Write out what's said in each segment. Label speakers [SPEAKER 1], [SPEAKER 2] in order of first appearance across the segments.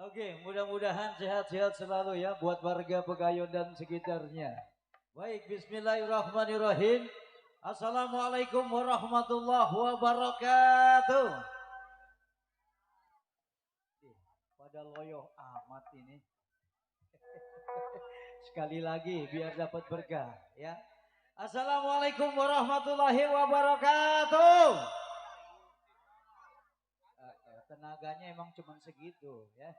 [SPEAKER 1] Oke, mudah-mudahan sehat-sehat selalu ya buat warga Pegayon dan sekitarnya. Baik, bismillahirrahmanirrahim. Assalamualaikum warahmatullahi wabarakatuh. Pada loyo amat ini. Sekali lagi biar dapat berkah ya. Assalamualaikum warahmatullahi wabarakatuh. Tenaganya emang cuma segitu ya.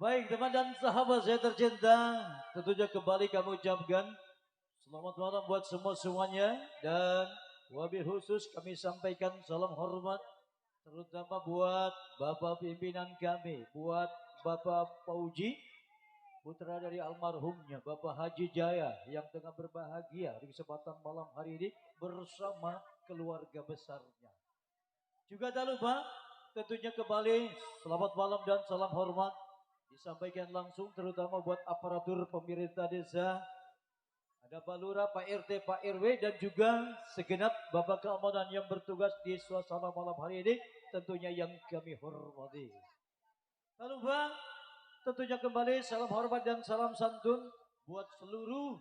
[SPEAKER 1] Baik teman dan sahabat saya tercinta, tentunya kembali kami ucapkan selamat malam buat semuanya dan wabil khusus kami sampaikan salam hormat terutama buat Bapak pimpinan kami, buat Bapak Pauji, putra dari almarhumnya Bapak Haji Jaya yang tengah berbahagia di kesempatan malam hari ini bersama keluarga besarnya. Juga tak lupa tentunya kembali selamat malam dan salam hormat disampaikan langsung terutama buat aparatur pemerintah desa. Ada Pak Lurah, Pak RT, Pak RW dan juga segenap Bapak keamanan yang bertugas di suasana malam hari ini tentunya yang kami hormati. Tak lupa tentunya kembali salam hormat dan salam santun buat seluruh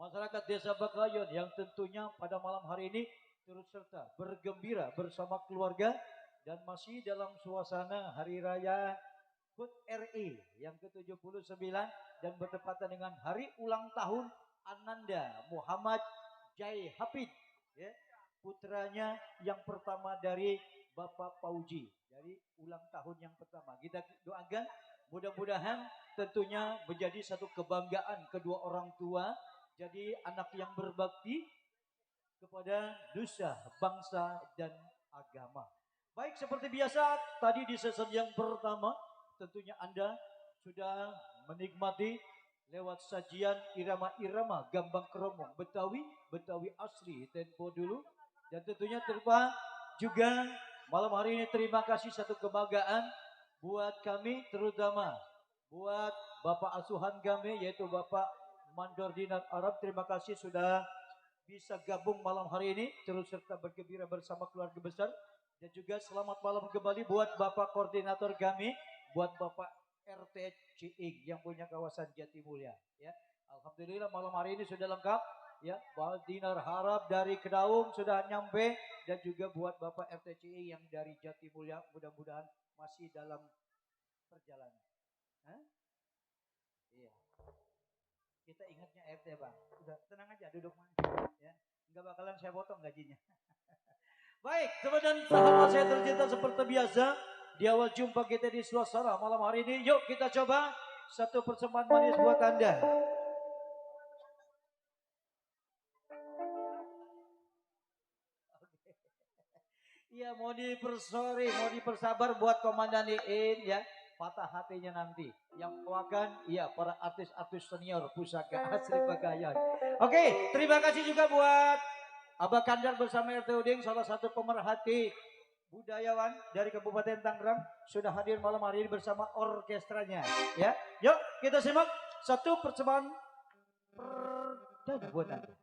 [SPEAKER 1] masyarakat desa Pegayon yang tentunya pada malam hari ini turut serta bergembira bersama keluarga dan masih dalam suasana Hari Raya HUT RI yang ke-79 dan bertepatan dengan hari ulang tahun Ananda Muhammad Jai Hafid ya, putranya yang pertama dari Bapak Pauji, dari ulang tahun yang pertama. Kita doakan mudah-mudahan tentunya menjadi satu kebanggaan kedua orang tua, jadi anak yang berbakti kepada nusa, bangsa dan agama. Baik, seperti biasa tadi di season yang pertama tentunya Anda sudah menikmati lewat sajian irama-irama gambang keromong Betawi, Betawi asli tempo dulu. Dan tentunya terlupa juga malam hari ini terima kasih satu kebanggaan buat kami terutama buat Bapak asuhan kami yaitu Bapak Mandor Dinar Arab. Terima kasih sudah bisa gabung malam hari ini terus serta bergembira bersama keluarga besar. Dan juga selamat malam kembali buat Bapak koordinator kami, buat Bapak RT Ciing yang punya kawasan Jatimulya ya. Alhamdulillah malam hari ini sudah lengkap ya. Pak Dinar Harap dari Kedaung sudah nyampe dan juga buat Bapak RT Ciing yang dari Jatimulya mudah-mudahan masih dalam perjalanan. Hah? Iya. Kita ingatnya RT Bang. Udah tenang aja duduk ya. Enggak bakalan saya potong gajinya. Baik, teman dan sahabat saya tercinta seperti biasa di awal jumpa kita di suasana malam hari ini. Yuk kita coba satu persembahan manis buat Anda. Iya, mau dipersabar buat Komandan Iin ya. Patah hatinya nanti. Yang akan iya para artis-artis senior pusaka asli Pegayon. Oke, terima kasih juga buat Abah Kandar bersama RT Uding, salah satu pemerhati budayawan dari Kabupaten Tangerang sudah hadir malam hari ini bersama orkestranya. Ya, yuk kita simak satu persembahan perdana buat Anda.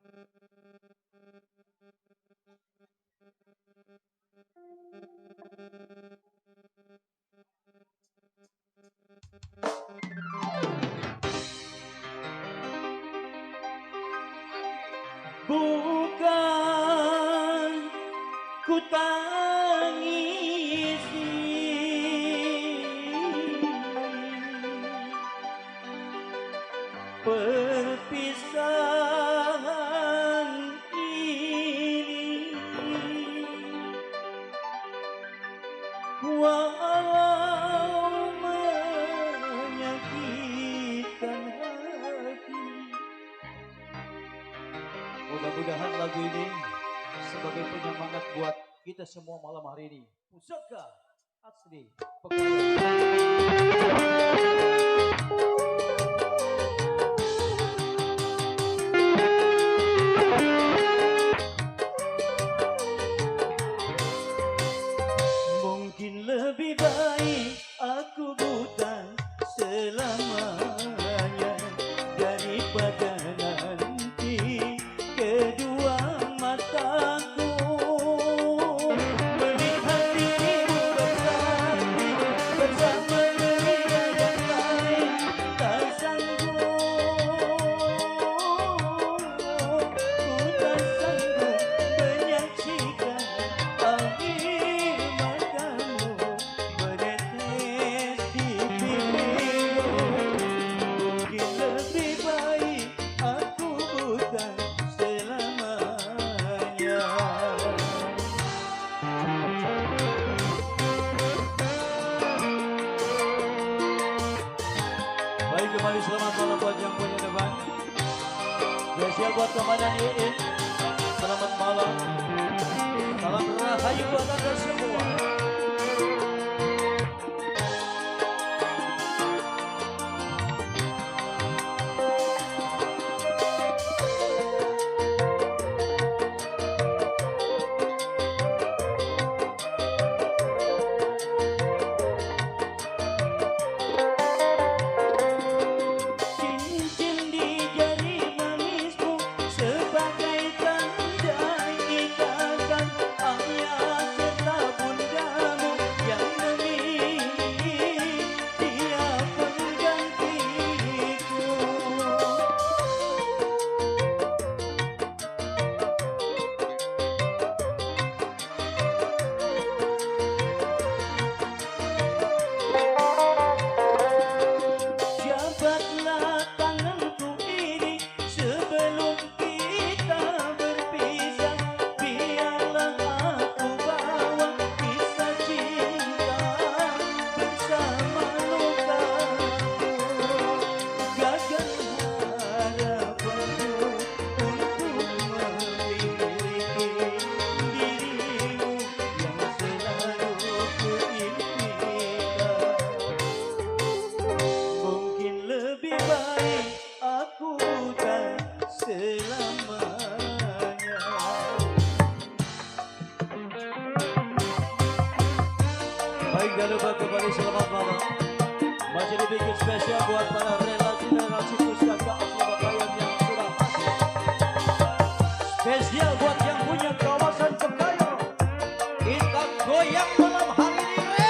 [SPEAKER 1] Bukan ku tangisi perpisahan ini, walau menyakitkan hati. Mudah-mudahan lagu ini sebagai penyemangat buat kita semua malam hari ini. Pusaka asli mungkin lebih baik aku buta selamanya daripada nanti kedua mataku melihat dirimu bersama spesial buat komandan Iin. Selamat malam. Salam rahayu buat anda semua. Baik, jangan lupa kembali selamat malam. Masih dibikin spesial buat para relasi pustaka asli Bakayan yang sudah masuk. Spesial buat yang punya kawasan Bakayan. Kita goyang malam hari ini.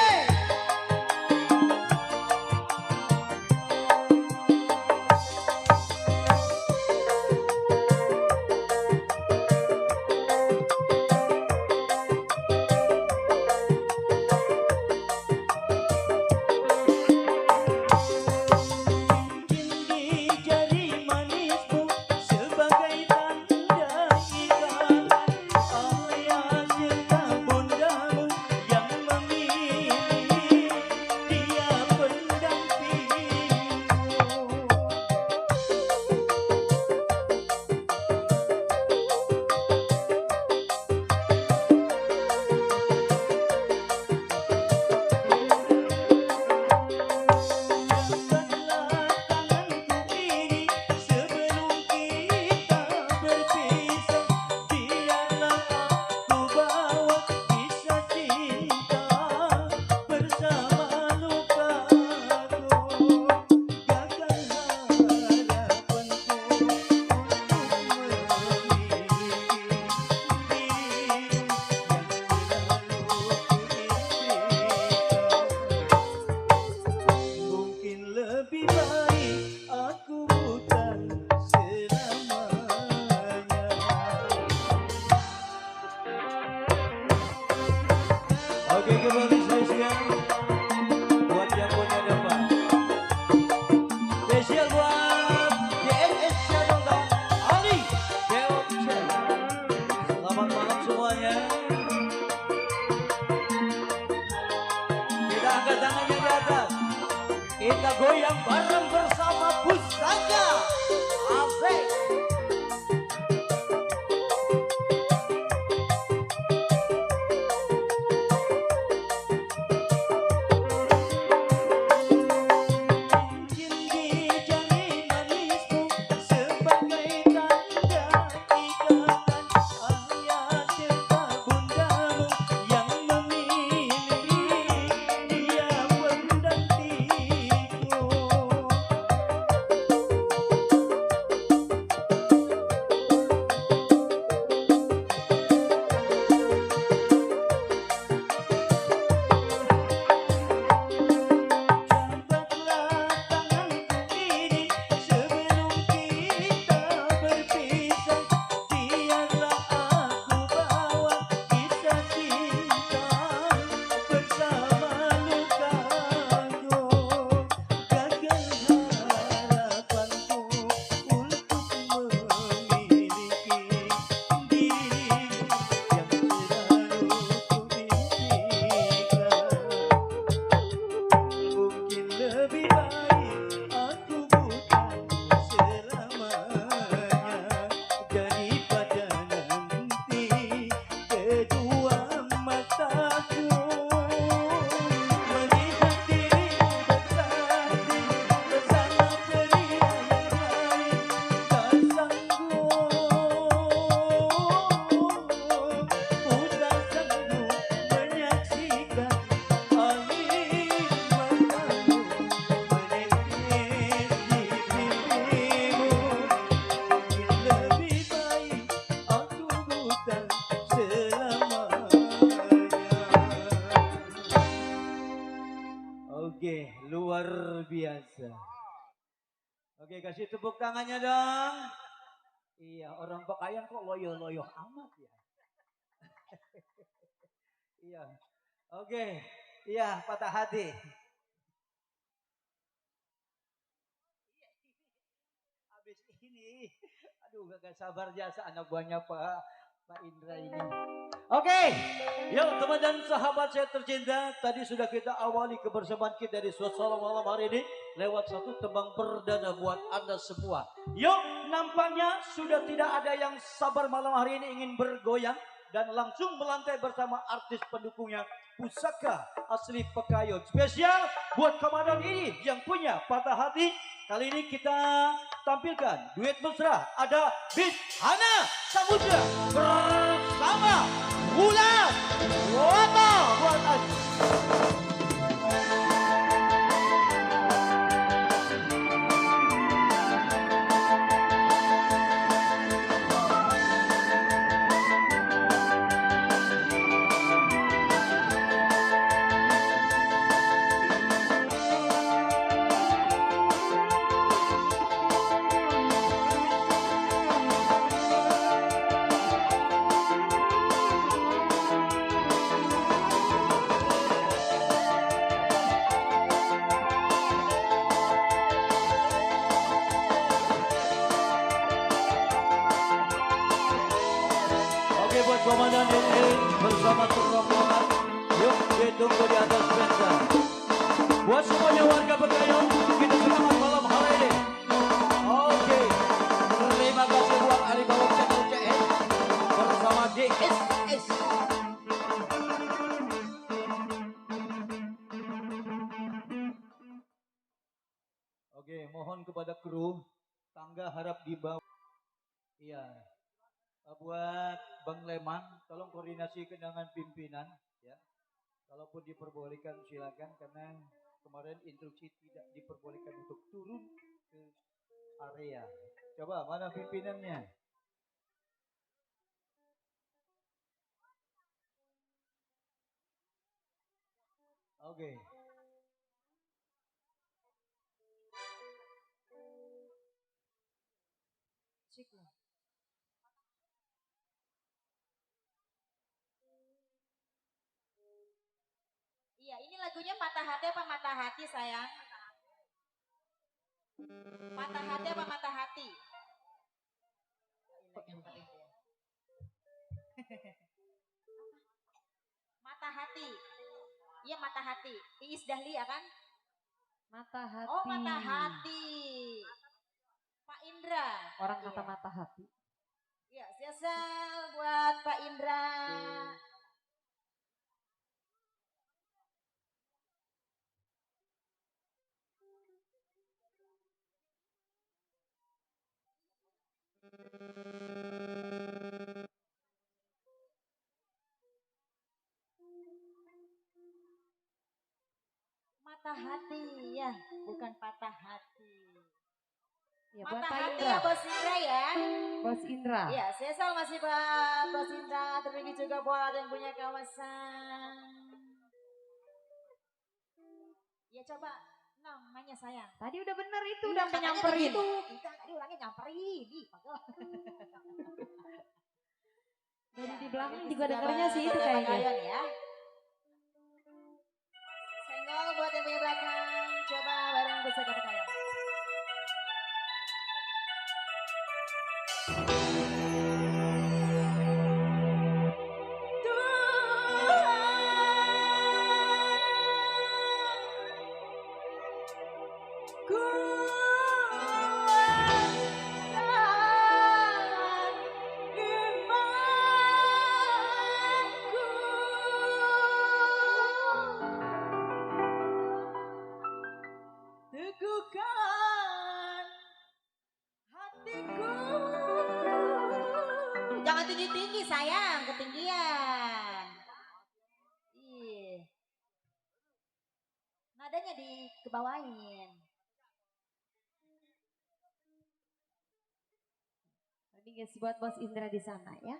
[SPEAKER 1] Oke, kembali spesial buat yang punya depan. Spesial buat DNS Channel dan Ali Dewa Channel. Selamat malam semuanya. Kita angkat tangannya di atas. Kita goyang bareng bersama Pustaka. Asik. Oke, luar biasa. Oke, kasih tepuk tangannya dong. Iya, orang Pekayan kok loyo-loyo amat ya. Iya. Oke, iya patah hati. Habis ini, aduh gak sabar jasa anak buahnya Pak Indra ini. Oke, yuk teman dan sahabat saya tercinta, tadi sudah kita awali kebersamaan kita di suasana malam hari ini lewat satu tembang perdana buat Anda semua. Yuk, nampaknya sudah tidak ada yang sabar malam hari ini ingin bergoyang dan langsung melantai bersama artis pendukungnya Pusaka asli Pekayun. Spesial buat komandan ini yang punya patah hati. Kali ini kita tampilkan duet mesra, ada Bis Hana Samudra bersama Wulan Wata buat Anda. Buat komandan ini bersama rombongan, yuk ditunggu di atas pentas. Buat semuanya warga Pekayun, kita selamat malam hari ini. Oke, terima kasih buat Alibaba Channel CS bersama DSS. Oke, mohon kepada kru tangga harap dibawa. Iya. Buat Bang Leman, tolong koordinasi dengan pimpinan ya. Kalaupun diperbolehkan silakan, karena kemarin instruksi tidak diperbolehkan untuk turun ke area. Coba mana pimpinannya? Oke.
[SPEAKER 2] Iya, ini lagunya patah hati apa mata hati sayang? Patah hati apa mata hati? Mata hati. Iya mata hati. Iis Dahlia kan?
[SPEAKER 3] Mata hati.
[SPEAKER 2] Oh mata hati. Pak Indra.
[SPEAKER 3] Orang kata mata hati.
[SPEAKER 2] Iya, spesial buat Pak Indra. Mata hati ya, bukan patah hati.
[SPEAKER 3] Ya,
[SPEAKER 2] Mata
[SPEAKER 3] buat
[SPEAKER 2] hati
[SPEAKER 3] Indra.
[SPEAKER 2] ya Bos Indra ya.
[SPEAKER 3] Bos Indra.
[SPEAKER 2] Ya, sesal masih buat Bos Indra, terlebih juga buat yang punya kawasan. Ya coba namanya sayang.
[SPEAKER 3] Tadi udah bener itu,
[SPEAKER 2] Iya,
[SPEAKER 3] udah
[SPEAKER 2] katanya
[SPEAKER 3] nyamperin.
[SPEAKER 2] begitu. Kita tadi orangnya nyamperin. Ih, pagel.
[SPEAKER 3] Dari
[SPEAKER 2] Ya,
[SPEAKER 3] di belakang
[SPEAKER 2] ini
[SPEAKER 3] juga
[SPEAKER 2] sudah
[SPEAKER 3] dengernya sih itu
[SPEAKER 2] Kota
[SPEAKER 3] kayaknya.
[SPEAKER 2] Pekayun ya. Senggol buat yang punya belakang. Coba bareng Pusaka Pekayun. Teguhkan hatiku. Jangan tinggi-tinggi sayang, ketinggian. Ih. Nadanya dikebawain.
[SPEAKER 3] Tadi guys buat Bos Indra di sana ya.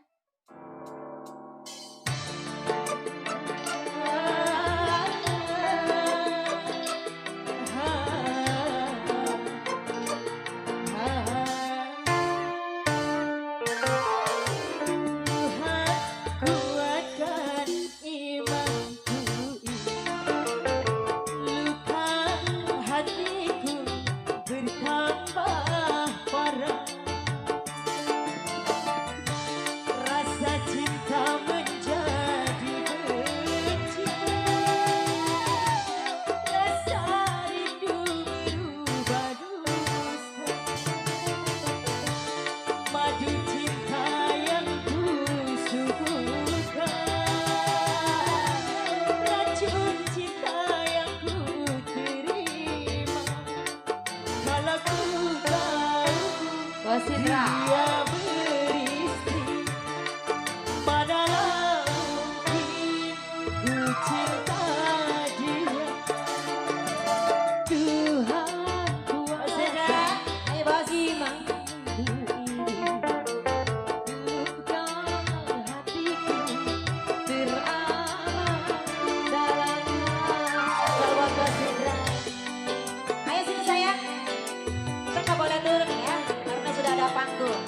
[SPEAKER 3] Indra.
[SPEAKER 2] Dia beristri, padahal mungkin ku cinta dia. Tuhan kuasa
[SPEAKER 3] Ayo bos.
[SPEAKER 2] bukan hatiku teramat dalamnya.
[SPEAKER 3] Buat Bos Indra.
[SPEAKER 2] Ayo sini sayang, kita nggak boleh turun ya, karena sudah ada panggung.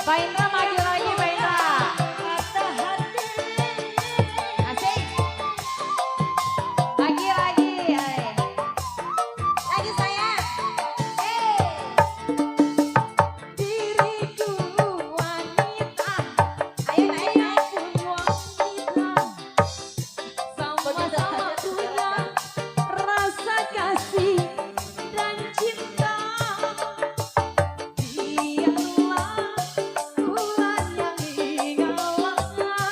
[SPEAKER 3] Pak Indra maju lagi Pak Indra. Asik. Lagi. Ayo.
[SPEAKER 2] Lagi saya.
[SPEAKER 3] Diriku wanita.
[SPEAKER 2] Ayo naik.
[SPEAKER 3] Sama-sama punya rasa kasih dan cinta. Biarlah bulan yang ingatlah,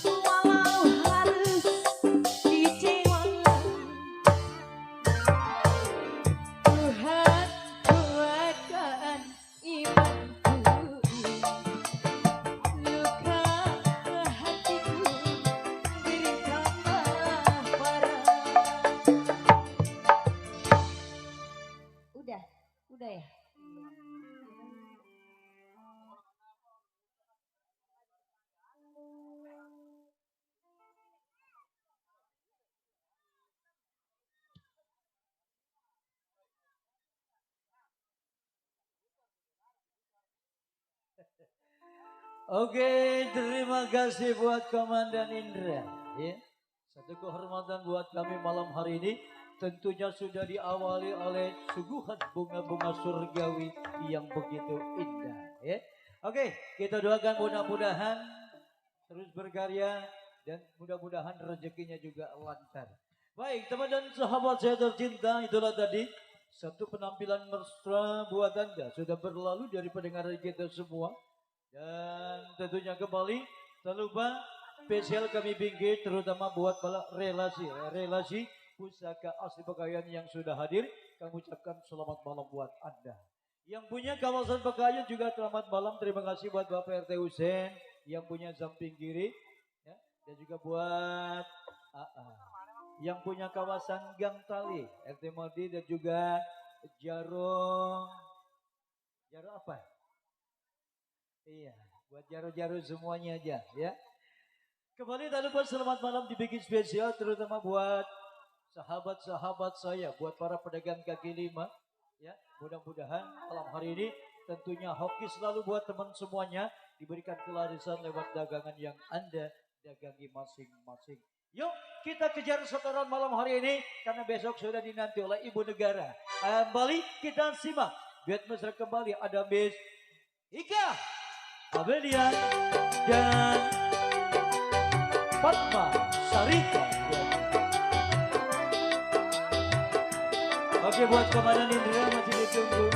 [SPEAKER 3] walau harus kecewa. Tuhan kuatkan imanku, luka hatiku beri tambah parah. Udah ya.
[SPEAKER 1] Oke, terima kasih buat Komandan Indra. Ya. Satu kehormatan buat kami malam hari ini. Tentunya sudah diawali oleh suguhan bunga-bunga surgawi yang begitu indah. Ya. Oke, kita doakan mudah-mudahan terus berkarya dan mudah-mudahan rezekinya juga lancar. Baik, teman dan sahabat saya tercinta, itulah tadi satu penampilan mesra buat Anda. Sudah berlalu dari pendengaran kita semua. Dan tentunya kembali, tak lupa spesial kami bingkai terutama buat relasi pusaka asli Bekayan yang sudah hadir. Kami ucapkan selamat malam buat Anda. Yang punya kawasan Bekayan juga selamat malam. Terima kasih buat Bapak RT Husen yang punya samping kiri. Ya, dan juga buat AA. Yang punya kawasan Gang Tali, RT Modi dan juga Jaro apa? Iya, buat jaru-jaru semuanya aja ya. Kembali tak lupa selamat malam dibikin spesial terutama buat sahabat-sahabat saya, buat para pedagang kaki lima ya. Mudah-mudahan malam hari ini tentunya hoki selalu buat teman semuanya diberikan kelarisan lewat dagangan yang Anda dagangi masing-masing. Yuk kita kejar setoran malam hari ini karena besok sudah dinanti oleh Ibu Negara. Kembali kita simak duet mesra kembali ada Miss Ika Abelia dan Fatma Sarika. Oke, buat Komandan Indra masih ditunggu.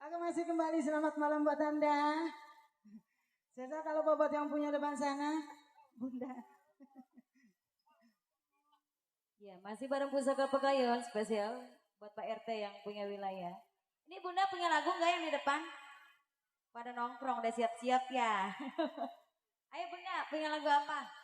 [SPEAKER 2] Aku masih kembali, selamat malam buat Anda. Saya kalau bobot yang punya depan sana, Bunda.
[SPEAKER 3] Ya, masih bareng Pusaka Bekayon spesial buat Pak RT yang punya wilayah. Ini Bunda punya lagu nggak yang di depan? Pada nongkrong, udah siap-siap ya. Ayo Bunda, punya lagu apa?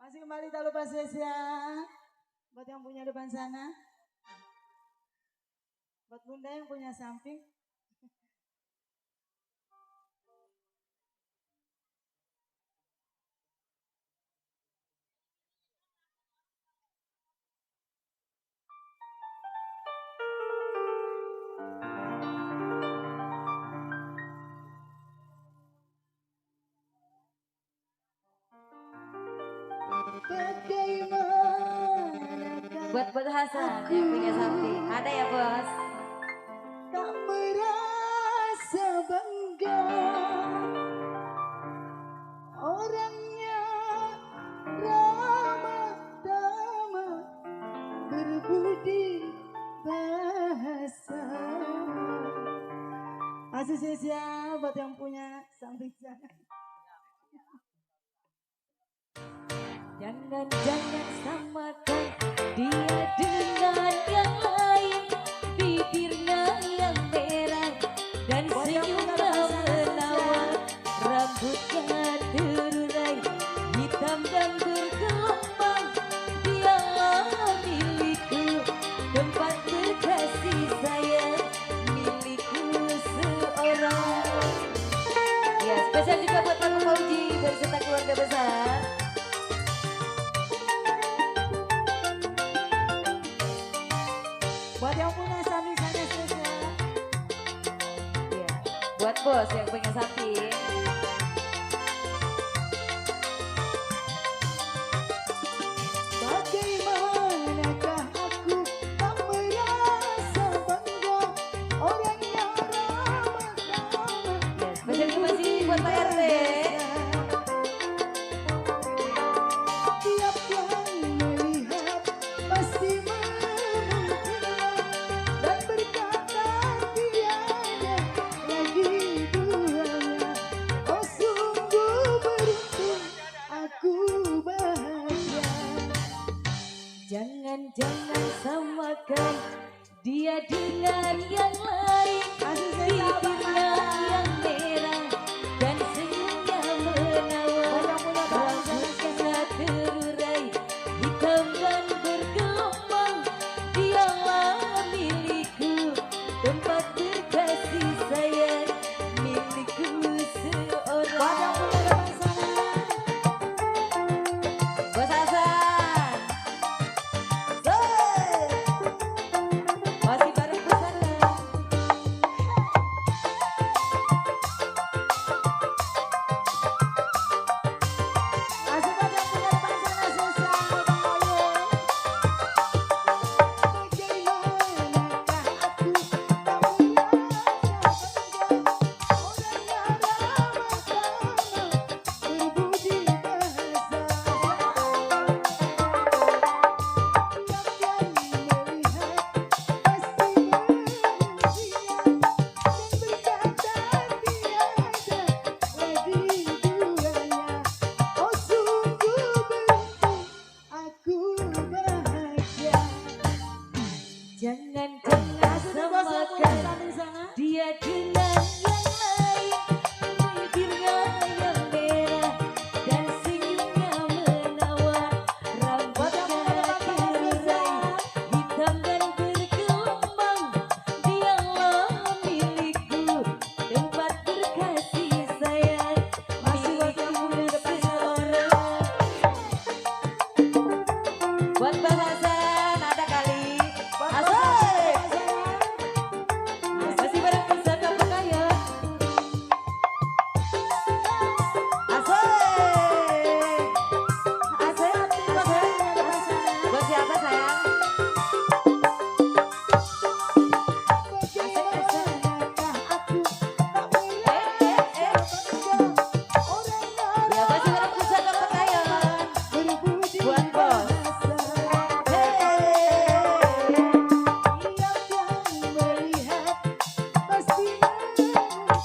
[SPEAKER 2] Masih kembali, tak lupa spesial buat yang punya depan sana. Buat bunda yang punya samping.
[SPEAKER 3] Buat Hasan yang punya samping. Ada ya bos?
[SPEAKER 2] Tak merasa bangga, orangnya ramah tamah, berbudi bahasa. Masih spesial buat yang punya samping sana.
[SPEAKER 3] Jangan samakan dia dengan yang lain, bibirnya yang merah dan senyumnya menawan, rambutnya terurai hitam dan bergelombang. Dialah milikku, tempat berkasih sayang, milikku seorang. Ya, spesial juga buat Pak Fauji berserta keluarga besar.
[SPEAKER 2] Buat yang punya samping sana spesial.
[SPEAKER 3] Ya, buat bos yang punya samping.
[SPEAKER 2] Bagaimanakah aku tak merasa bangga, orang yang ramah tamah.
[SPEAKER 3] Ya, spesial juga masih buat Pak RT.
[SPEAKER 2] Tiap yang melihat pasti memujinya dan berkata tiada lagi duanya. Oh sungguh beruntung aku bahagia.
[SPEAKER 3] Jangan samakan dia dengan yang lain, bibirnya yang merah dan senyumnya menawan, rambutnya terurai hitam dan bergelombang. Dialah milikku, tempat berkasih sayang, milikku seorang. Bos Hasan, masih baru pesana.
[SPEAKER 2] Masih banyak punya depan sana susah Bang Oyun. Bagaimanakah aku tak merasa bangga, orang yang ramah tamah, berbudi bahasa. Tiap yang melihat pasti memujinya dan berkata tiada lagi duanya. Oh sungguh beruntung aku bahagia.
[SPEAKER 3] Jangan
[SPEAKER 2] Masih bos yang punya
[SPEAKER 3] samakan
[SPEAKER 2] samping sana.
[SPEAKER 3] dia dengan yang lain, bibirnya yang merah dan senyumnya menawan, rambutnya terurai hitam dan bergelombang. Dialah milikku, tempat berkasih sayang,
[SPEAKER 2] Masih buat yang punya
[SPEAKER 3] milikku
[SPEAKER 2] depan sana.
[SPEAKER 3] seorang. Buat Bang Hasan ada kali.
[SPEAKER 2] Buat
[SPEAKER 3] Hasan.
[SPEAKER 2] bos yang punya sana.
[SPEAKER 3] Masih bareng pusaka pekayon. Asik. Buat siapa sayang?
[SPEAKER 2] Bagaimanakah aku tak merasa bangga, orang yang
[SPEAKER 3] Ya masih bareng pusaka pekayon.
[SPEAKER 2] berbudi
[SPEAKER 3] Buat bos.
[SPEAKER 2] bahasa. Tiap yang melihat pasti memuji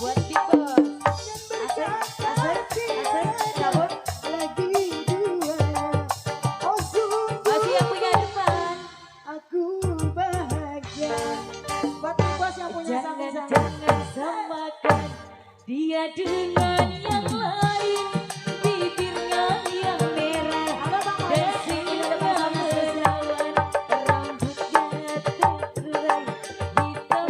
[SPEAKER 3] Buat Big Boss.
[SPEAKER 2] dan berkata tiada
[SPEAKER 3] Cabut.
[SPEAKER 2] lagi duanya. Oh sungguh
[SPEAKER 3] Masih yang punya depan.
[SPEAKER 2] aku bahagia. Buat Big Boss yang punya samping sana.
[SPEAKER 3] Jangan samakan dia dengan yang lain, bibirnya yang merah
[SPEAKER 2] Halo Bang
[SPEAKER 3] dan
[SPEAKER 2] Oyun,
[SPEAKER 3] senyumnya menawan, rambutnya terurai hitam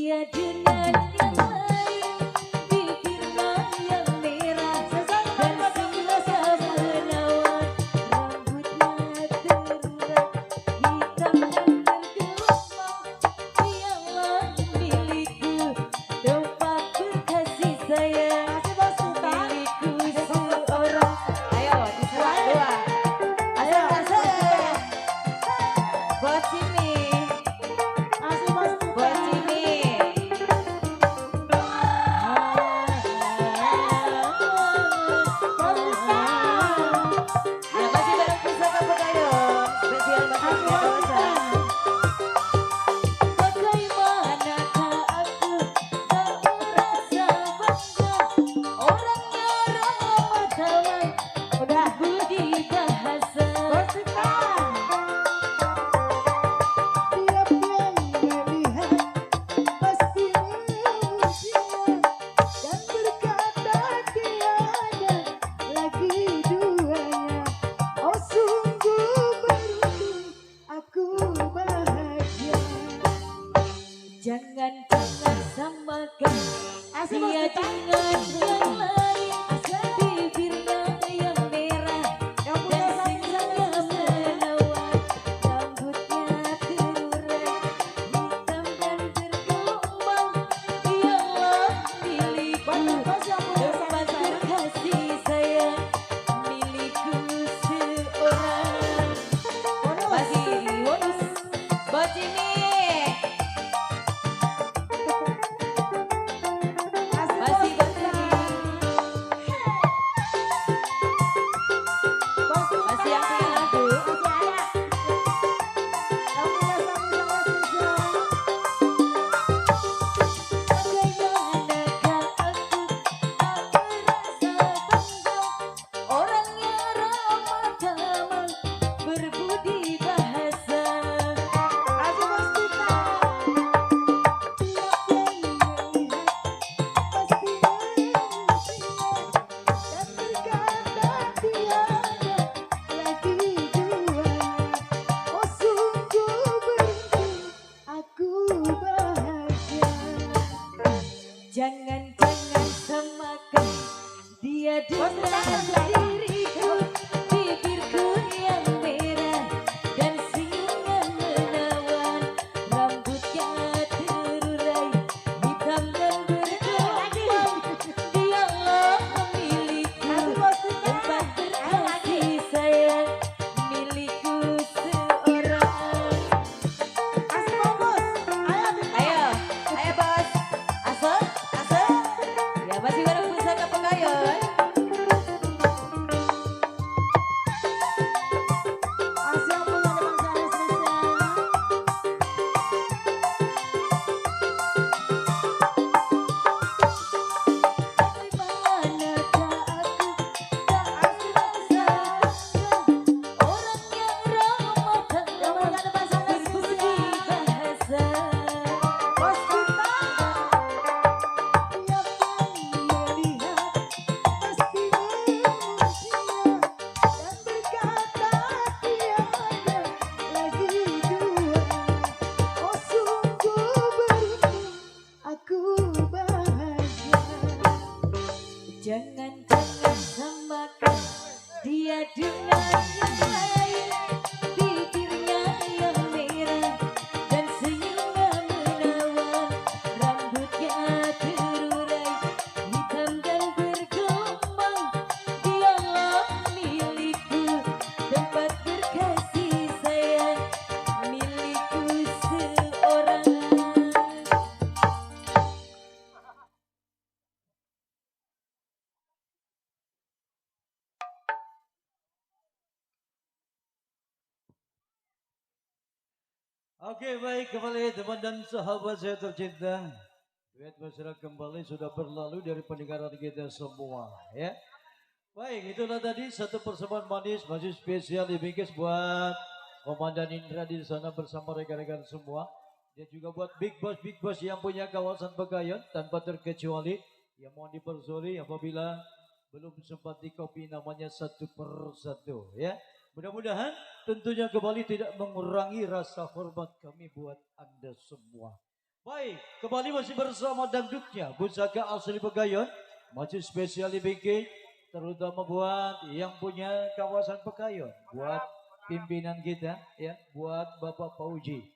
[SPEAKER 3] dia dengan yang lain, bibirnya yang merah dan singgah menawan, rambutnya terurai hitam dan bergelombang. Dialah milikku, tempat berkasih sayang, milikku seorang. Ayo diserang dua. Ayo buat sini. Buat sini. Ya masih bareng Pusaka Pekayun. Spesial buat Dosa. Bagaimanakah aku tak merasa bangga, orangnya ramah tamah, berbudi bahasa.
[SPEAKER 2] Tiap yang melihat pasti memujinya dan berkata tiada lagi duanya. Oh sungguh beruntung aku bahagia.
[SPEAKER 3] Jangan samakan dia dengan yang lain, bibirnya yang merah dan singgah menawan, rambutnya terurai hitam dan bergelombang. Dialah milikku, tempat berkasih sayang, milikku seorang. Masih bonus buat sini. Masih buat sini. Masih yang punya lagu. Bagaimanakah aku tak merasa bangga, orangnya ramah tamah, berbudi bahasa. Jangan samakan dia dengan diriku, bibirku yang merah dan singgah menawan, rambutnya terurai hitam dan bergelombang. Dialah milikku, tempat berkasih sayang, milikku seorang. Ayo, ayo bos. Asal, asal. Ya masih bareng Pusaka Pekayun. Bagaimanakah aku tak merasa bangga, orangnya ramah tamah, berbudi bahasa. Jangan samakan dia dengan yang lain, bibirnya yang merah dan singgah menawan, rambutnya terurai hitam dan bergelombang. Dialah milikku, tempat berkasih sayang, milikku seorang.
[SPEAKER 1] Oke baik kembali teman dan sahabat saya tercinta. Duet masyarakat kembali sudah berlalu dari pendengaran kita semua ya. Baik itulah tadi satu persembahan manis masih spesial dimikis buat Komandan Indra di sana bersama rekan-rekan semua. Dan juga buat Big Boss yang punya kawasan Pekayun tanpa terkecuali. Yang mohon dipersoli apabila belum sempat dikopi namanya satu persatu ya. Mudah-mudahan tentunya kembali tidak mengurangi rasa hormat kami buat Anda semua. Baik, kembali masih bersama dangdutnya Pusaka Asli Pegayon. Masih spesial dibikin terutama buat yang punya kawasan Pegayon, buat pimpinan kita ya, buat Bapak Pauji.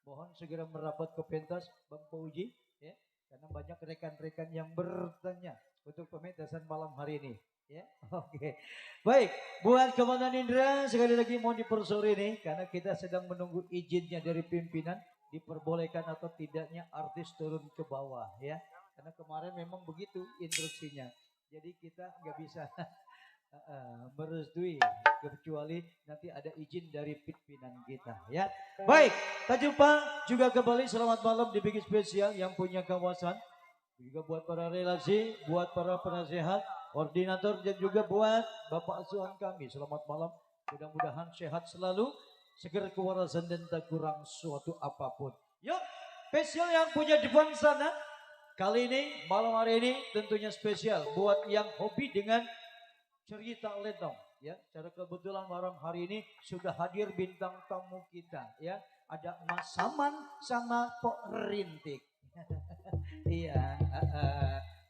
[SPEAKER 1] Mohon segera merapat ke pentas Bang Pauji ya, karena banyak rekan-rekan yang bertanya untuk pementasan malam hari ini ya. Oke. Baik, buat Komandan Indra sekali lagi mohon dipersori nih karena kita sedang menunggu izinnya dari pimpinan diperbolehkan atau tidaknya artis turun ke bawah ya, karena kemarin memang begitu instruksinya, jadi kita nggak bisa merestui kecuali nanti ada izin dari pimpinan kita ya. Baik, tak jumpa juga kembali, selamat malam di Bigi Spesial yang punya kawasan, juga buat para relasi, buat para penasehat, koordinator, dan juga buat Bapak asuhan kami, selamat malam, mudah-mudahan sehat selalu, seger kewarasan dan tak kurang suatu apapun. Yuk, spesial yang punya depan sana. Kali ini, malam hari ini tentunya spesial buat yang hobi dengan cerita lenong. Ya, secara kebetulan malam hari ini sudah hadir bintang tamu kita. Ya, ada Mas Saman sama Pok Rintik. Iya,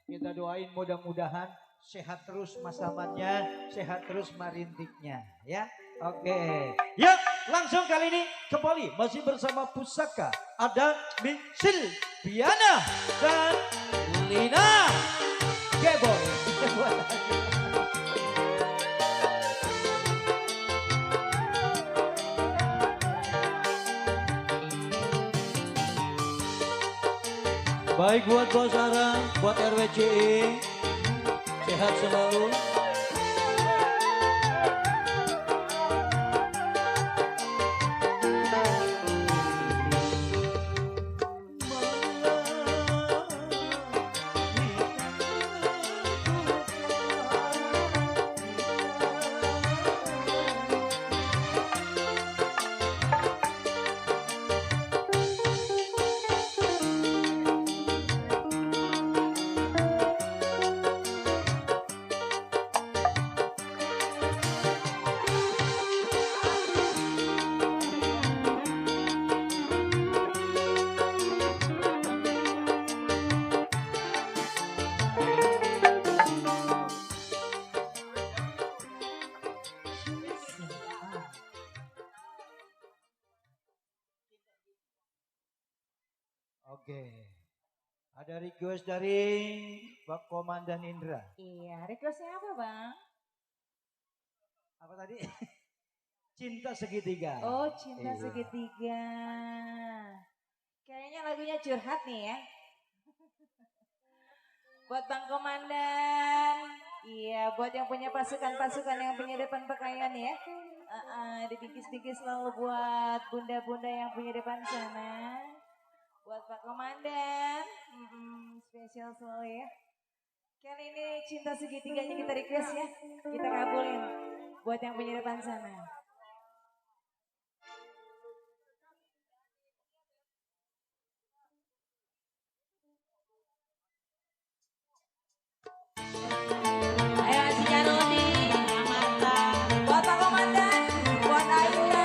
[SPEAKER 1] kita doain mudah-mudahan sehat terus Mas Samannya, sehat terus Marintiknya. Ya, oke. Yuk. Langsung kali ini kembali masih bersama Pusaka, ada Misil, Piana, dan Lina Geboy. Baik buat Bos Ara, buat RWCI, sehat selalu. Oke, ada request dari Pak Komandan Indra.
[SPEAKER 3] Iya, requestnya apa Bang?
[SPEAKER 1] Apa tadi? Cinta Segitiga.
[SPEAKER 3] Oh, Cinta
[SPEAKER 1] Iya.
[SPEAKER 3] Segitiga. Kayaknya lagunya curhat nih ya. Buat Bang Komandan. Iya, buat yang punya pasukan-pasukan yang punya depan pakaian ya. Dipikis-pikis selalu buat bunda-bunda yang punya depan sana. Buat Pak Komandan, spesial selalu ya. Kali ini Cinta Segitiganya kita request ya, kita kabulin. Buat yang punya depan sana. Ayo si Jarodi, mantap. Buat Pak Komandan, buat Aida.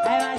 [SPEAKER 3] Ayo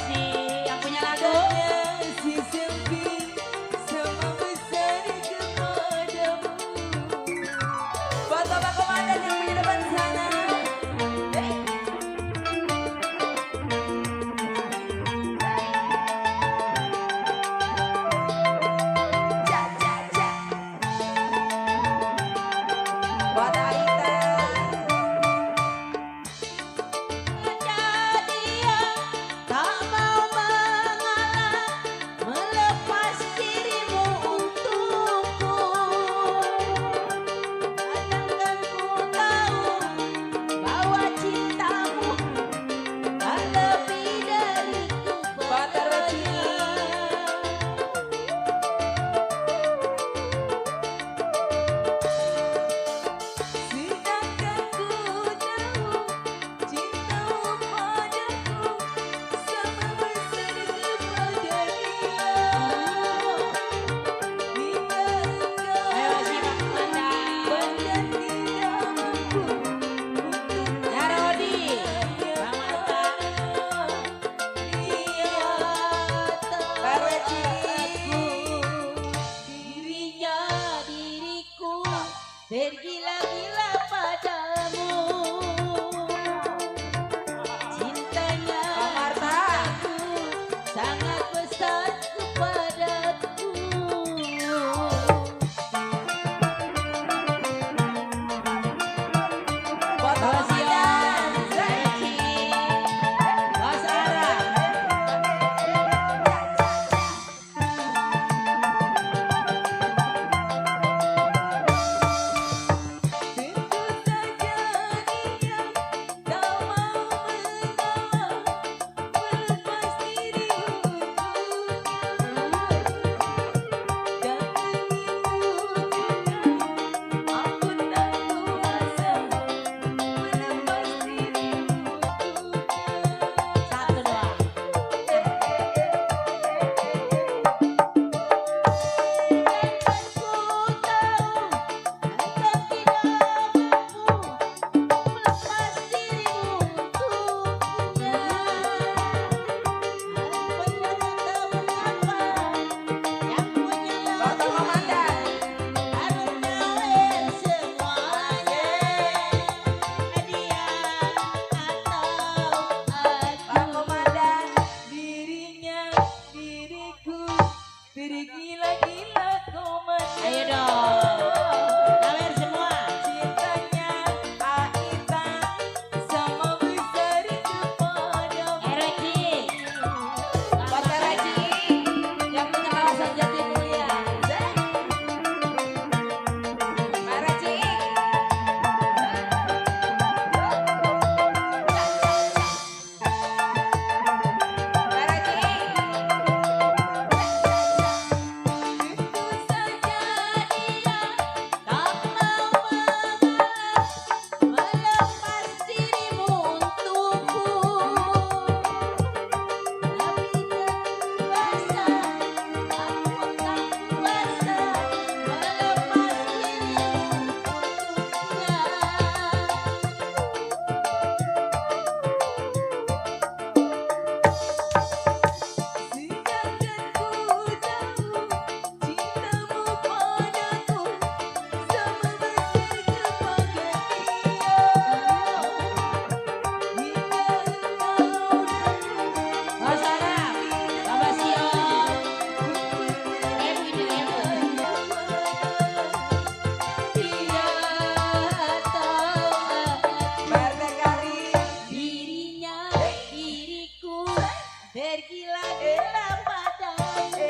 [SPEAKER 3] tergila-gila padamu.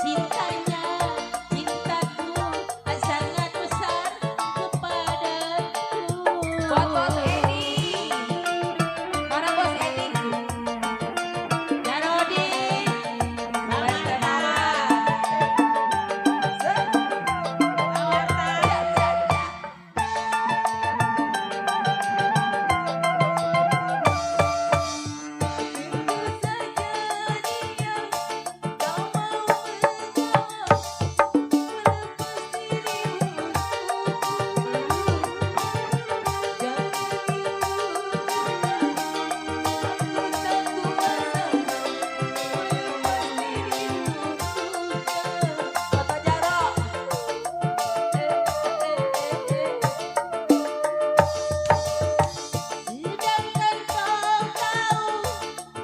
[SPEAKER 3] Cintanya, cintaku sangat besar kepadaku. Buat Bos Edi, mana Bos Edi? Janodi, Bante Mama. Sedangkan kau tahu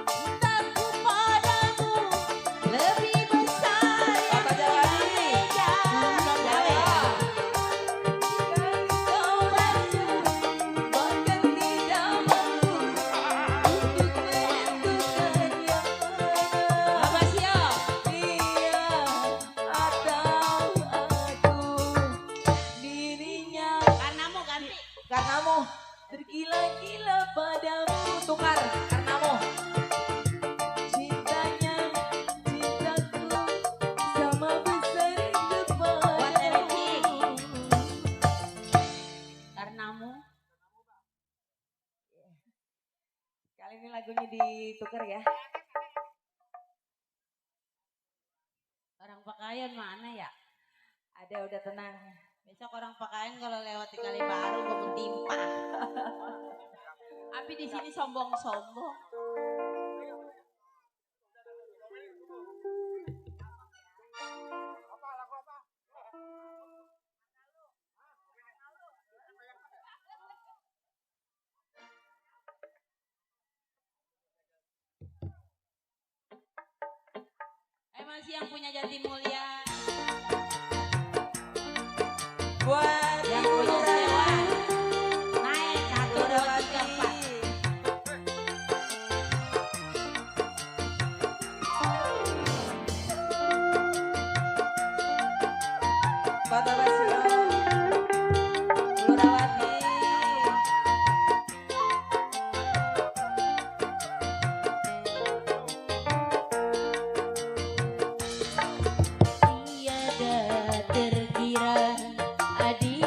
[SPEAKER 3] cintaku padamu lebih besar yang berbeda. Kau basuh bahkan tidak mampu untuk menentukan yang mana. Apa siap? Dia atau aku dirinya. Karenamu ganti. Karenamu tergila-gila padamu. Tukar karenamu. Cintanya, cintaku sama besar kepadamu. Karenamu. Kali ini lagunya ditukar ya. Orang Pakayan mana ya? Ada udah tenang. Besok orang Pakayan kalau lewat di Kali Baru gue timpa. Tapi di sini sombong-sombong. Masih yang punya Jati Mulia. Buat yang punya sewa naik 1, 2, 3, 4. Kota Basio, Lurawati. Tiada terkira adik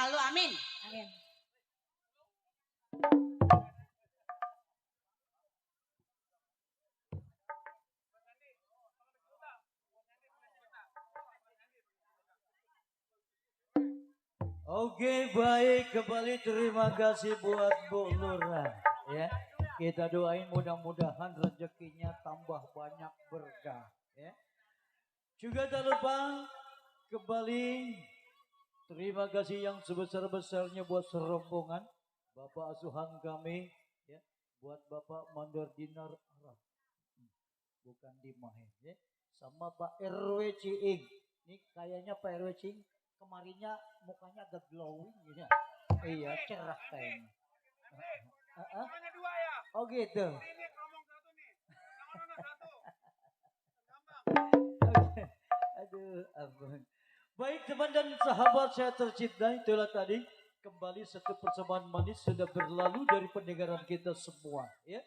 [SPEAKER 2] selalu. Amin.
[SPEAKER 3] Amin.
[SPEAKER 1] Oke, baik, kembali terima kasih buat Bu Lurah ya. Kita doain mudah-mudahan rezekinya tambah banyak berkah ya. Juga tak lupa kembali terima kasih yang sebesar-besarnya buat serombongan Bapak asuhan kami ya, buat Bapak Mandor Dinar Arab. Bukan Dimahe ya. Sama Pak RW Ciing. Ini kayaknya Pak RW Ciing kemarinnya mukanya agak glowing gitu. Iya, cerah kayaknya.
[SPEAKER 4] Namanya dua ya.
[SPEAKER 1] Oh gitu.
[SPEAKER 4] Ini ngomong satu nih. Yang satu.
[SPEAKER 1] Aduh, ampun. Baik teman dan sahabat saya tercinta, itulah tadi kembali satu persembahan manis sudah berlalu dari pendengaran kita semua ya.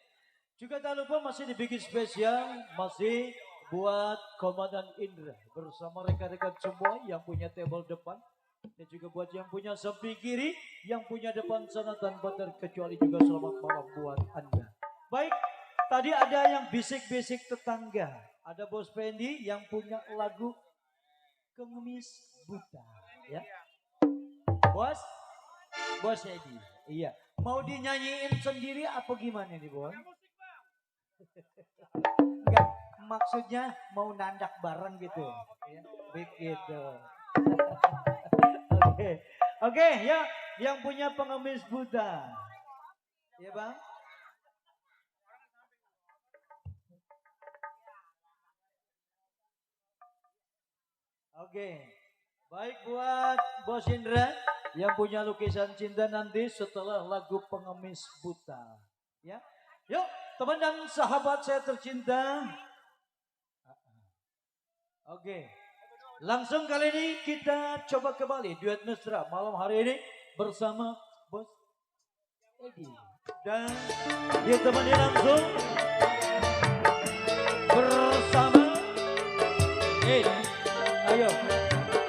[SPEAKER 1] Juga tak lupa masih dibikin spesial masih buat Komandan Indra bersama rekan-rekan semua yang punya table depan dan juga buat yang punya samping kiri, yang punya depan sana tanpa terkecuali juga selamat malam buat Anda. Baik, tadi ada yang bisik-bisik tetangga. Ada Bos Pendi yang punya lagu Pengemis Buta ya. Bos Edi. Iya. Mau dinyanyiin sendiri apa gimana nih, Bos? Enggak, maksudnya mau nandak bareng gitu. Ya, begitu. Oke, ya yang punya pengemis buta. Ya, Bang? Oke. Baik buat Bos Indra yang punya lukisan cinta nanti setelah lagu Pengemis Buta. Ya. Yuk, teman dan sahabat saya tercinta. Oke. Langsung kali ini kita coba kembali duet mesra malam hari ini bersama Bos Edi. Dan ditemani langsung bersama Edi. Ayo,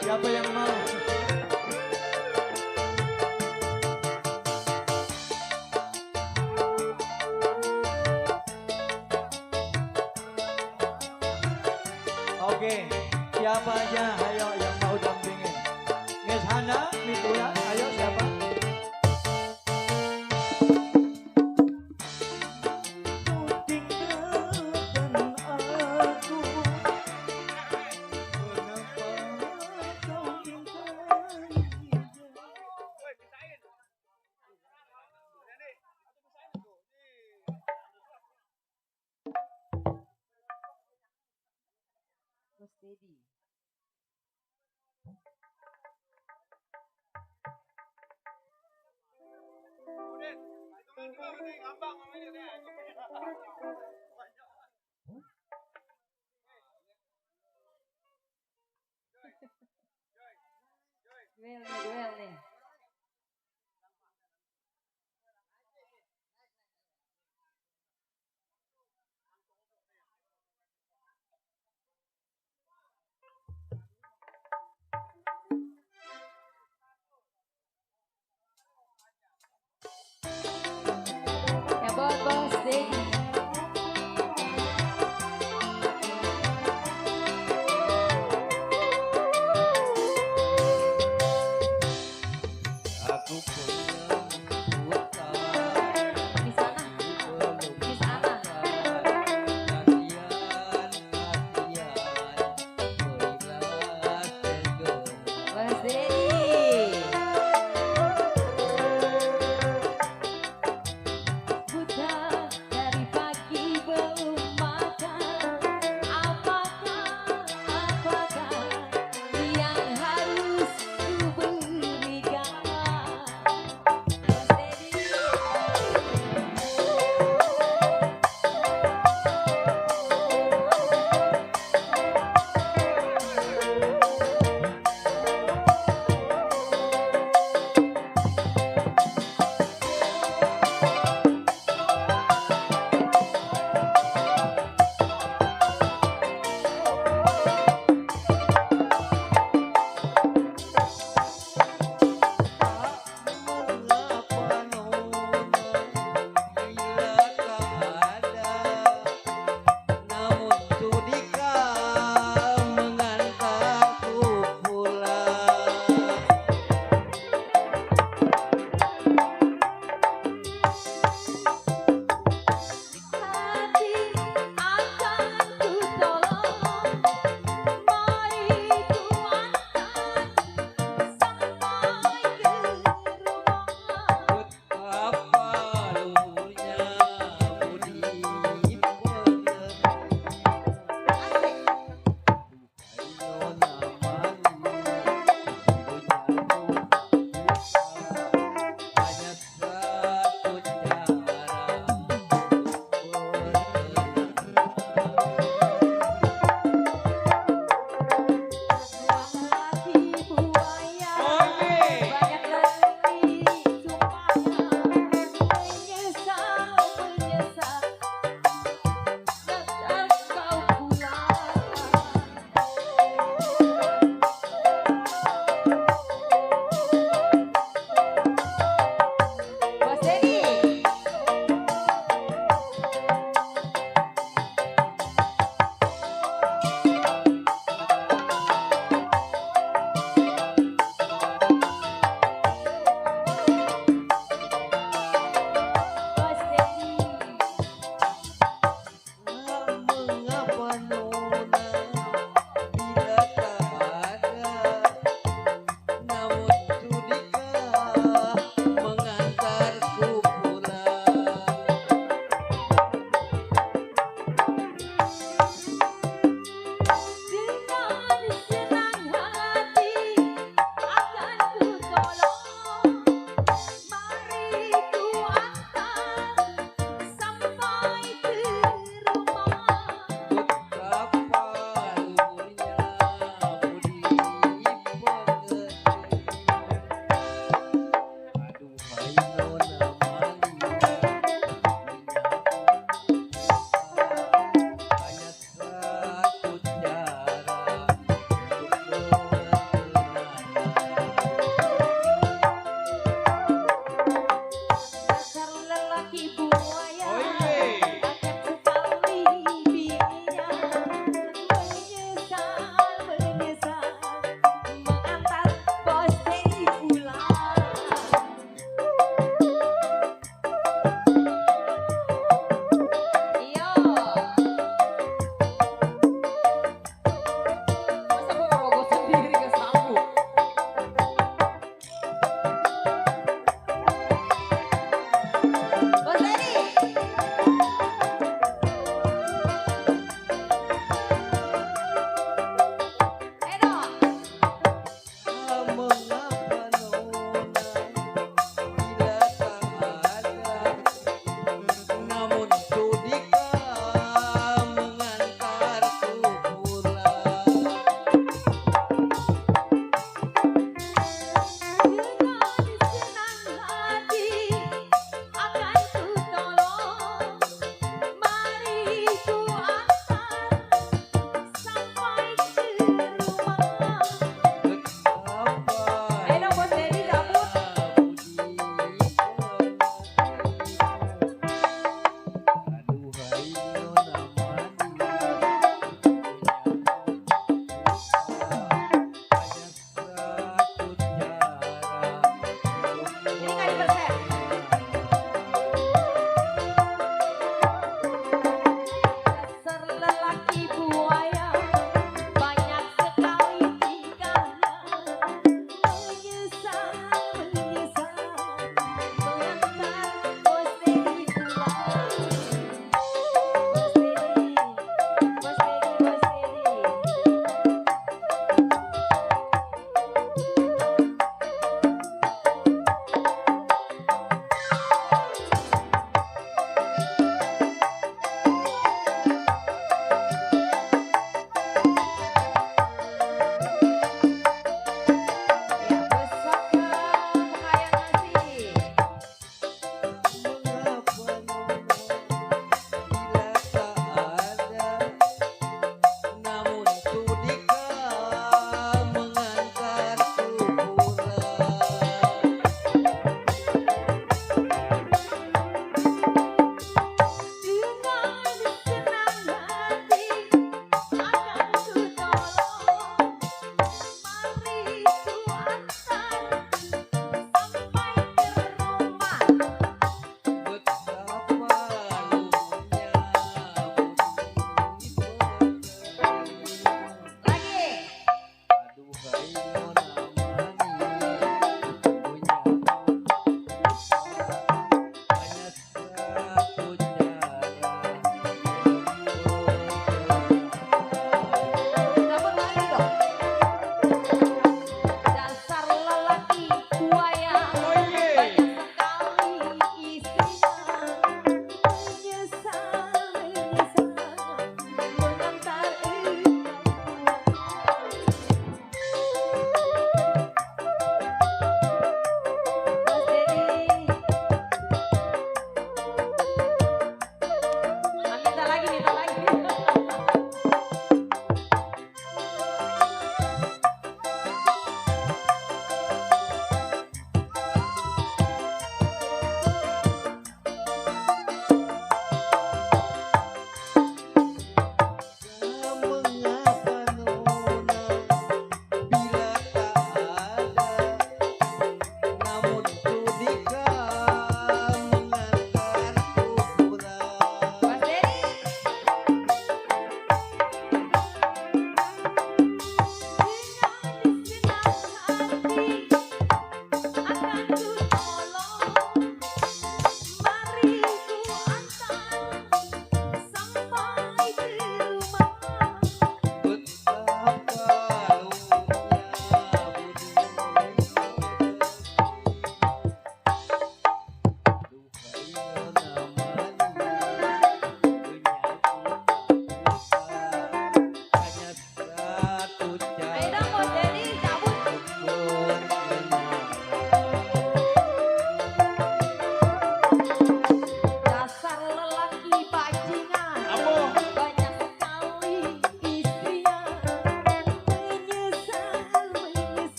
[SPEAKER 1] siapa yang mau? Oke, siapa aja ayo yang mau dampingin. Miss Hana, Mitula, ayo siapa?
[SPEAKER 3] Bos Dedi. Duel nih. Ya buat Bos Dedi.
[SPEAKER 1] Aku punya buta.
[SPEAKER 3] Di sana. Di sana. Bos Dedi. Buta dari pagi belum makan. Apakah yang harus ku berikan?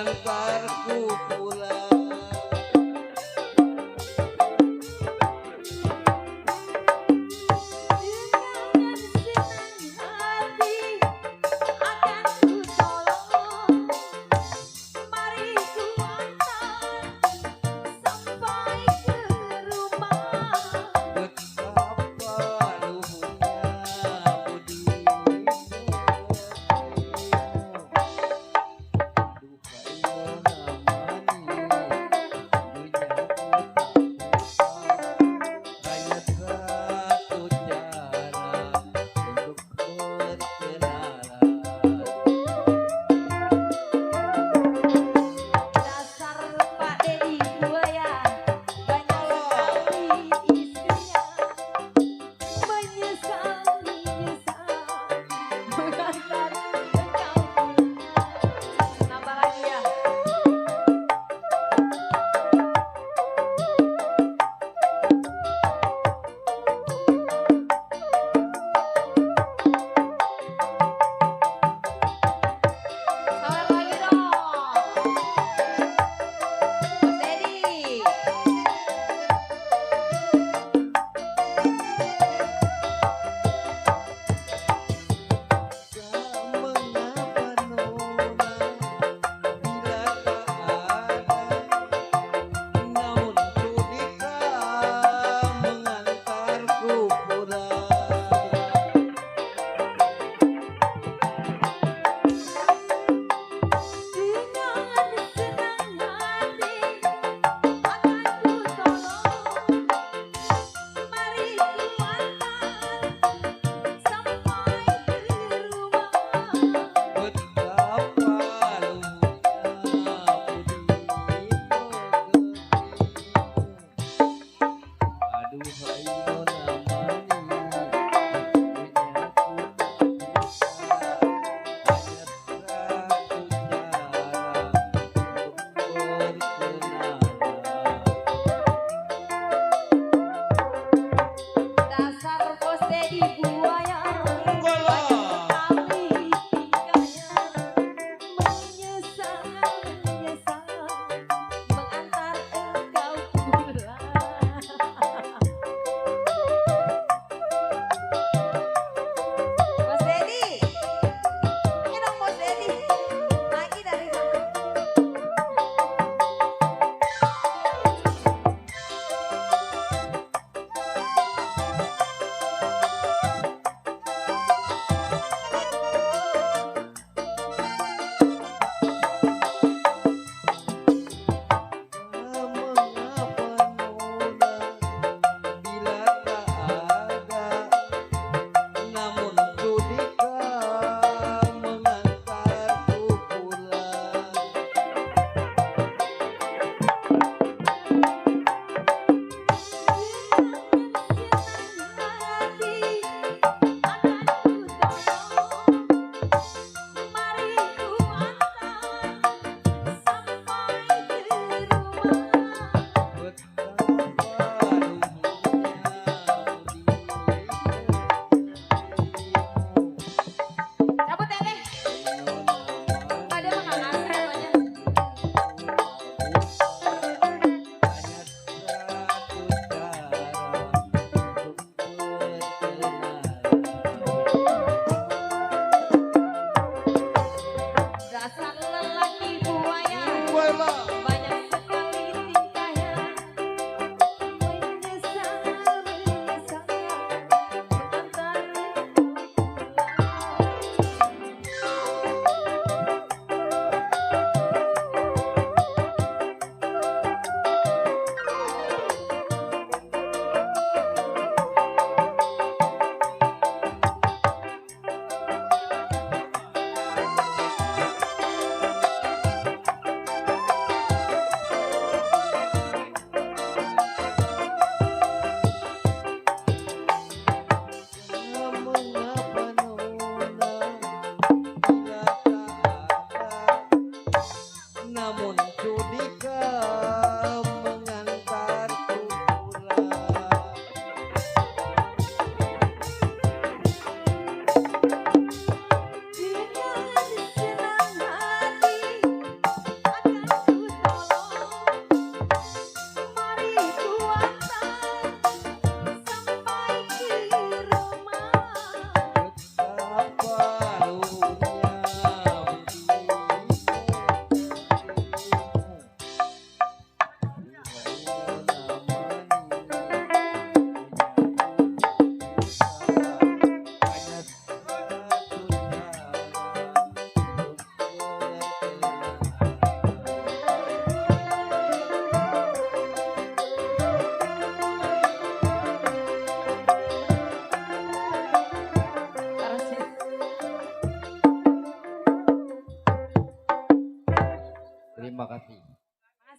[SPEAKER 5] mengantarku pulang.
[SPEAKER 3] Dengan senang hati akan ku tolong. Mari ku antar sampai ke rumah.
[SPEAKER 5] Betapa luhurnya budimu, duhai Nona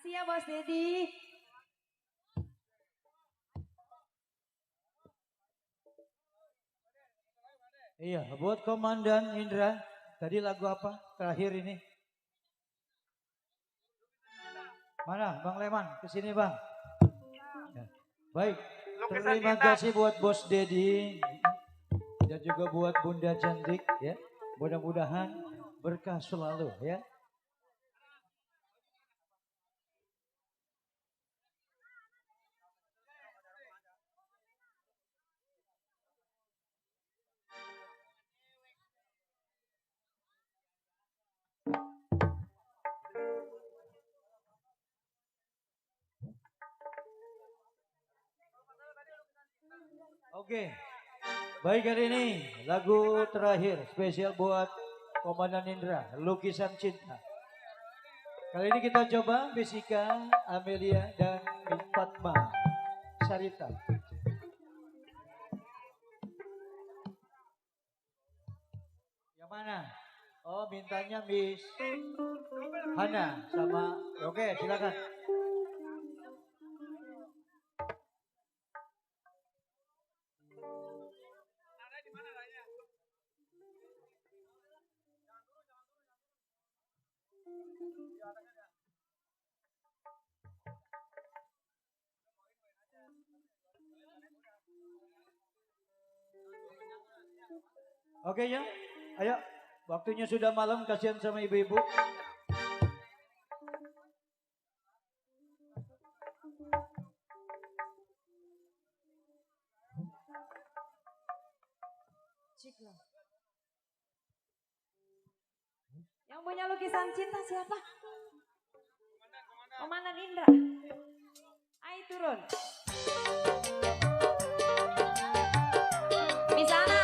[SPEAKER 3] Makasih ya Bos Dedi.
[SPEAKER 1] Iya, buat Komandan Indra. Tadi lagu apa terakhir ini? Mana Bang Leman? Kesini Bang. Ya. Baik,
[SPEAKER 4] Lukisan
[SPEAKER 1] terima
[SPEAKER 4] indah.
[SPEAKER 1] kasih buat Bos Dedi dan juga buat Bunda Cantik ya. Mudah-mudahan berkah selalu ya. Oke. Baik hari ini lagu terakhir spesial buat Komandan Indra, Lukisan Cinta. Kali ini kita coba Bisika, Amelia dan Fatma Sarita. Yang mana? Oh mintanya Miss Hana sama oke silakan. Oke ya, ayo. Waktunya sudah malam, kasihan sama ibu-ibu.
[SPEAKER 3] Yang punya lukisan cinta siapa? Komandan Indra. Ayo turun. Di sana.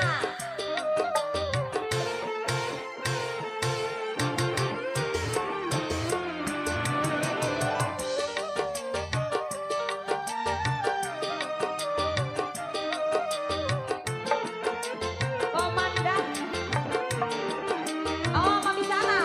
[SPEAKER 3] Komandan. Oh, Mami sana.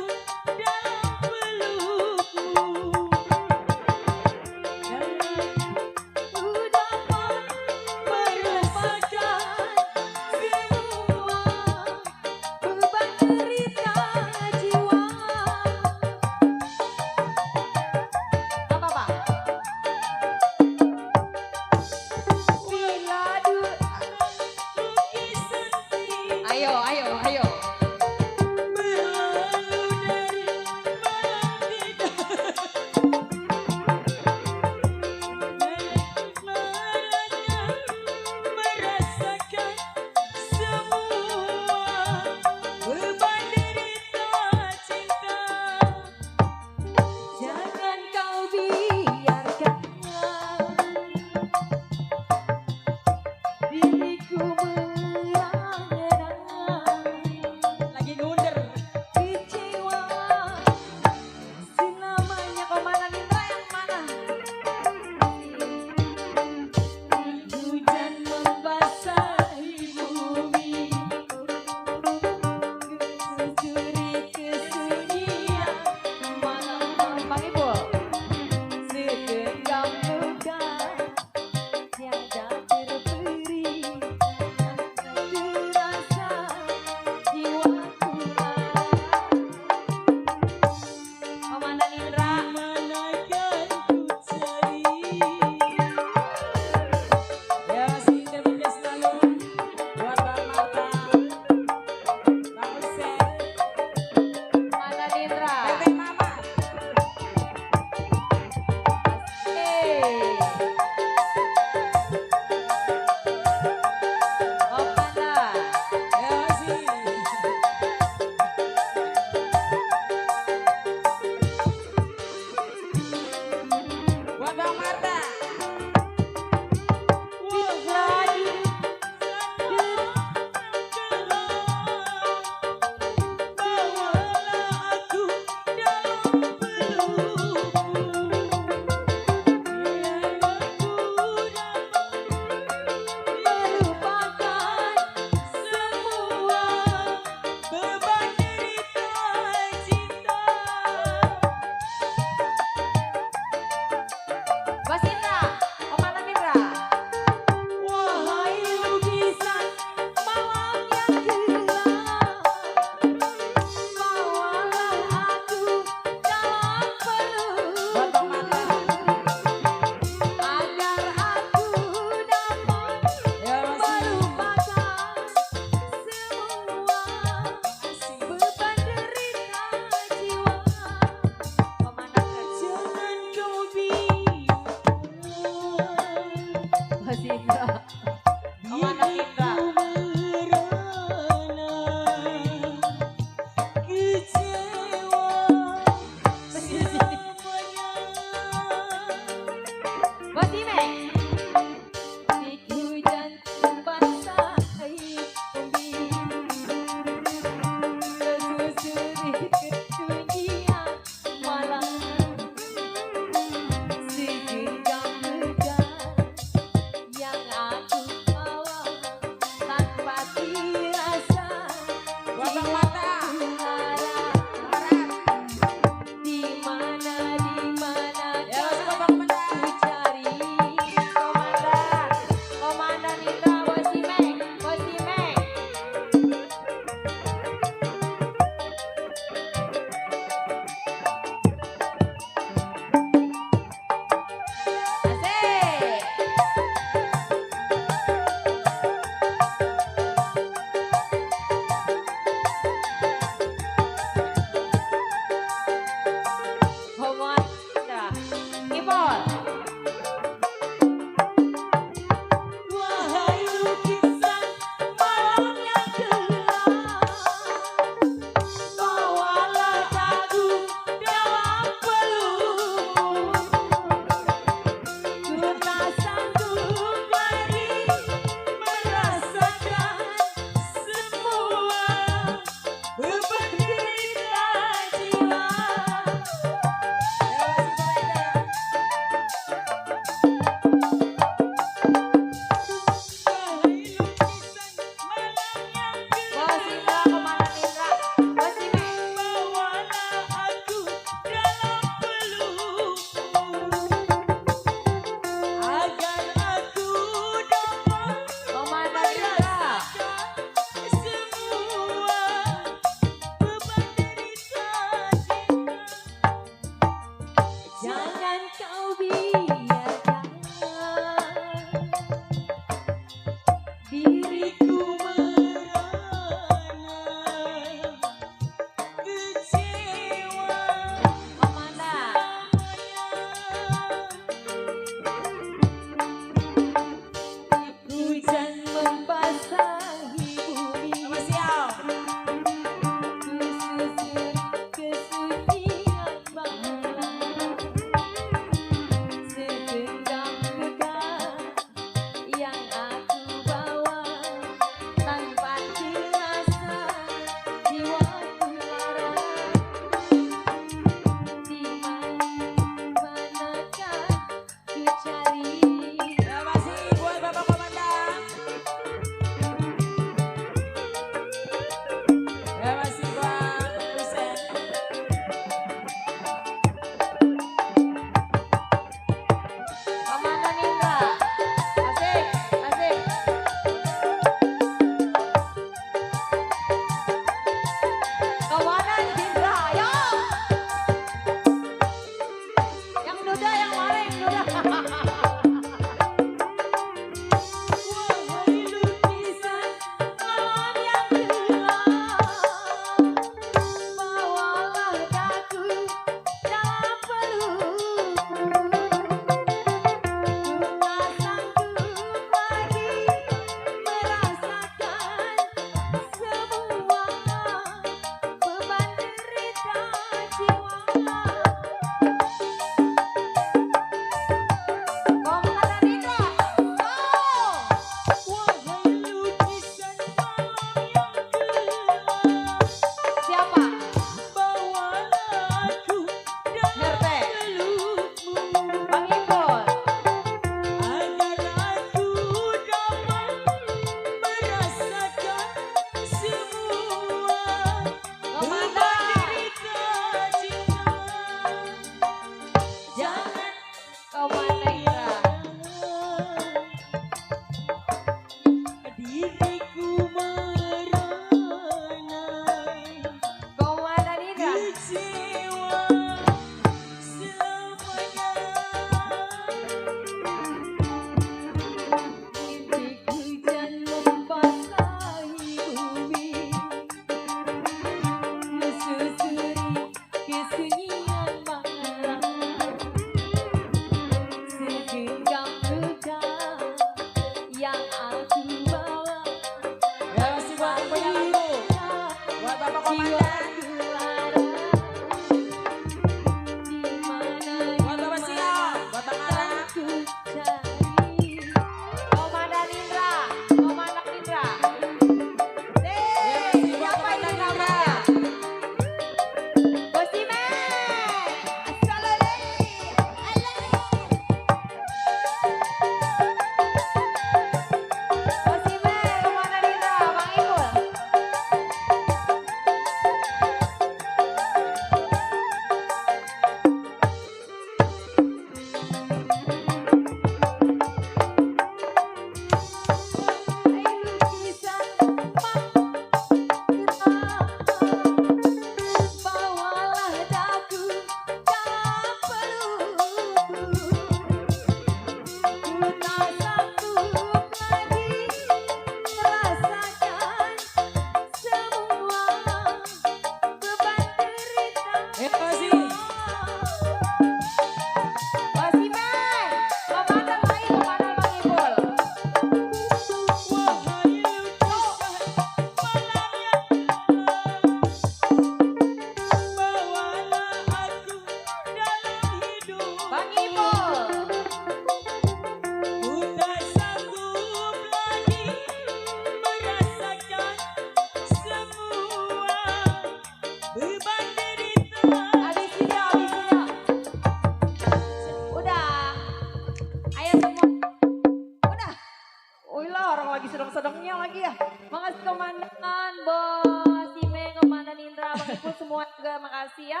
[SPEAKER 3] orang lagi sedang-sedangnya lagi ya. Makasih komandan, Bos Ime, komandan Indra, Bang Ipul semua juga makasih ya.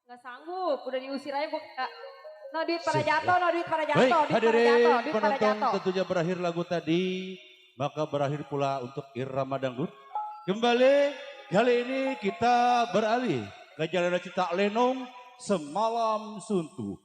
[SPEAKER 3] Gak sanggup, udah diusir aja gue kayak. No duit pada jatuh, no duit pada jatuh,
[SPEAKER 6] Baik,
[SPEAKER 3] duit pada
[SPEAKER 6] hadirin
[SPEAKER 3] jatuh, duit pada
[SPEAKER 6] penonton,
[SPEAKER 3] jatuh.
[SPEAKER 6] tentunya berakhir lagu tadi, maka berakhir pula untuk Irama Dangdut. Kembali, kali ini kita beralih ke Jalan Cita Lenong, Semalam Suntu.